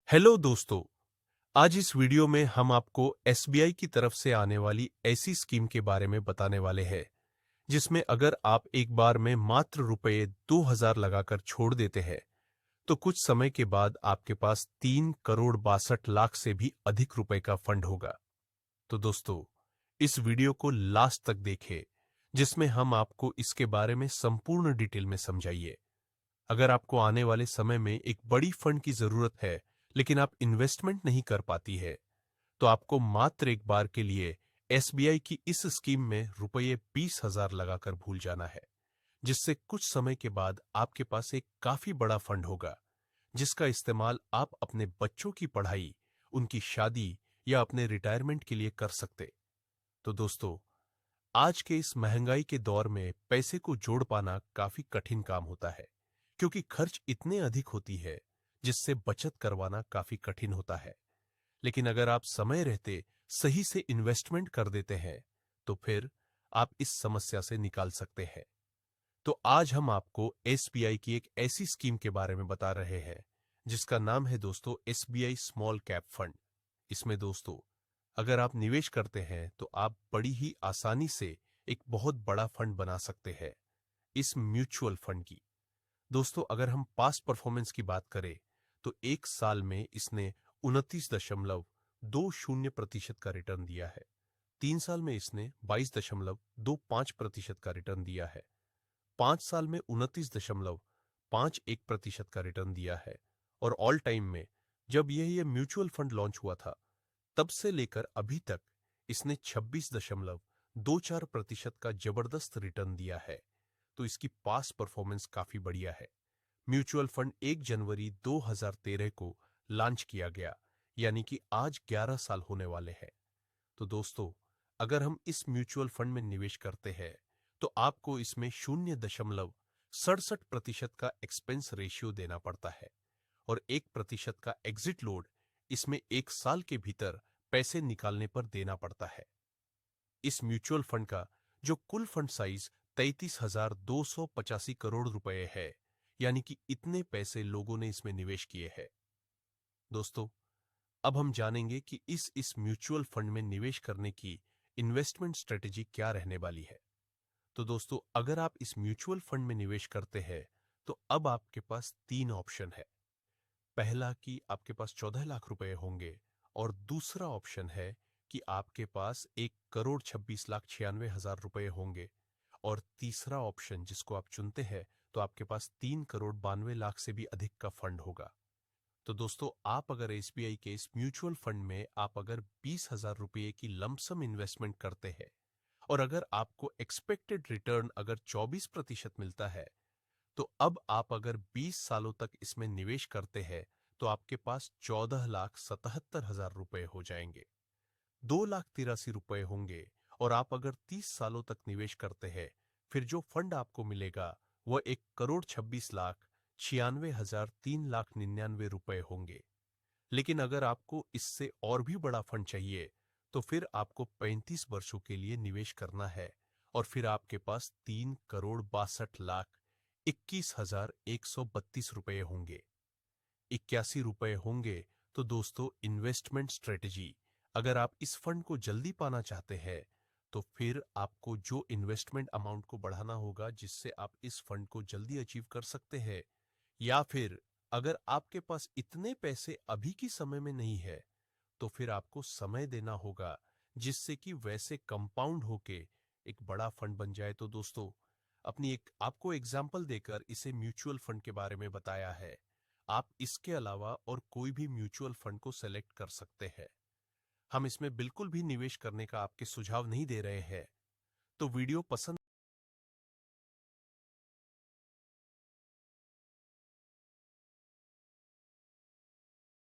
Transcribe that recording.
Hello दोस्तों। आज इस वीडियो में हम आपको एसबीआई की तरफ से आने वाली ऐसी स्कीम के बारे में बताने वाले हैं जिसमें अगर आप एक बार में मात्र रुपए 2000 लगाकर छोड़ देते हैं तो कुछ समय के बाद आपके पास 3 करोड़ 62 लाख से भी अधिक रुपए का फंड होगा। तो दोस्तों, इस वीडियो को लास्ट तक देखें जिसमें हम आपको इसके बारे में संपूर्ण डिटेल में समझाइए। अगर आपको आने वाले समय में एक बड़ी फंड की जरूरत है लेकिन आप इन्वेस्टमेंट नहीं कर पाती है तो आपको मात्र एक बार के लिए एसबीआई की इस स्कीम में रुपये 20,000 लगाकर भूल जाना है, जिससे कुछ समय के बाद आपके पास एक काफी बड़ा फंड होगा जिसका इस्तेमाल आप अपने बच्चों की पढ़ाई, उनकी शादी या अपने रिटायरमेंट के लिए कर सकते। तो दोस्तों, आज के इस महंगाई के दौर में पैसे को जोड़ पाना काफी कठिन काम होता है क्योंकि खर्च इतने अधिक होती है जिससे बचत करवाना काफी कठिन होता है। लेकिन अगर आप समय रहते सही से इन्वेस्टमेंट कर देते हैं तो फिर आप इस समस्या से निकाल सकते हैं। तो आज हम आपको एसबीआई की एक ऐसी स्कीम के बारे में बता रहे हैं जिसका नाम है दोस्तों एसबीआई स्मॉल कैप फंड। इसमें दोस्तों, अगर आप निवेश करते हैं तो आप बड़ी ही आसानी से एक बहुत बड़ा फंड बना सकते हैं इस म्यूचुअल फंड की। दोस्तों, अगर हम पास्ट परफॉर्मेंस की बात करें तो एक साल में इसने 29.20% का रिटर्न दिया है। 3 साल में इसने 22.25% का रिटर्न दिया है। 5 साल में 29.51% का रिटर्न दिया है। और ऑल टाइम में जब ये म्यूचुअल फंड लॉन्च हुआ था तब से लेकर अभी तक इसने 26.24% का जबरदस्त रिटर्न दिया है। तो इसकी पास परफॉर्मेंस काफी बढ़िया है। म्यूचुअल फंड 1 जनवरी 2013 को लॉन्च किया गया, यानी कि आज 11 साल होने वाले हैं। तो दोस्तों, अगर हम इस म्यूचुअल फंड में निवेश करते हैं तो आपको इसमें 0.67% का एक्सपेंस रेशियो देना पड़ता है और 1% का एग्जिट लोड इसमें 1 साल के भीतर पैसे निकालने पर देना पड़ता है। इस म्यूचुअल फंड का जो कुल फंड साइज 33,285 करोड़ रुपए है, यानी कि इतने पैसे लोगों ने इसमें निवेश किए हैं। दोस्तों, अब हम जानेंगे कि इस म्यूचुअल फंड में निवेश करने की इन्वेस्टमेंट स्ट्रेटेजी क्या रहने वाली है। तो दोस्तों, अगर आप इस म्यूचुअल फंड में निवेश करते हैं तो अब आपके पास 3 ऑप्शन है। पहला कि आपके पास 14 लाख रुपए होंगे और दूसरा ऑप्शन है कि आपके पास 1,26,96,000 रुपए होंगे और तीसरा ऑप्शन जिसको आप चुनते हैं तो आपके पास 3,92,00,000 से भी अधिक का फंड होगा। तो दोस्तों, आप अगर एसबीआई के इस म्यूचुअल फंड में आप अगर 20,000 रुपये की लमसम इन्वेस्टमेंट करते हैं और अगर आपको एक्सपेक्टेड रिटर्न अगर 24% मिलता है तो अब आप अगर 20 सालों तक इसमें निवेश करते हैं तो आपके पास 14,77,000 रुपए हो जाएंगे। 2,83,000 रुपए होंगे और आप अगर 30 सालों तक निवेश करते हैं फिर जो फंड आपको मिलेगा वह 1,26,96,03,99 रुपए होंगे। लेकिन अगर आपको इससे और भी बड़ा फंड चाहिए तो फिर आपको 35 वर्षों के लिए निवेश करना है और फिर आपके पास 3,62,21,132 रुपए होंगे। 81 रुपए होंगे। तो दोस्तों, इन्वेस्टमेंट स्ट्रेटेजी, अगर आप इस फंड को जल्दी पाना चाहते हैं तो फिर आपको जो इन्वेस्टमेंट अमाउंट को बढ़ाना होगा जिससे आप इस फंड को जल्दी अचीव कर सकते हैं, या फिर अगर आपके पास इतने पैसे अभी की समय में नहीं है तो फिर आपको समय देना होगा जिससे कि वैसे कंपाउंड होके एक बड़ा फंड बन जाए। तो दोस्तों, अपनी एक आपको एग्जाम्पल देकर इसे म्यूचुअल फंड के बारे में बताया है। आप इसके अलावा और कोई भी म्यूचुअल फंड को सेलेक्ट कर सकते हैं। हम इसमें बिल्कुल भी निवेश करने का आपके सुझाव नहीं दे रहे हैं। तो वीडियो पसंद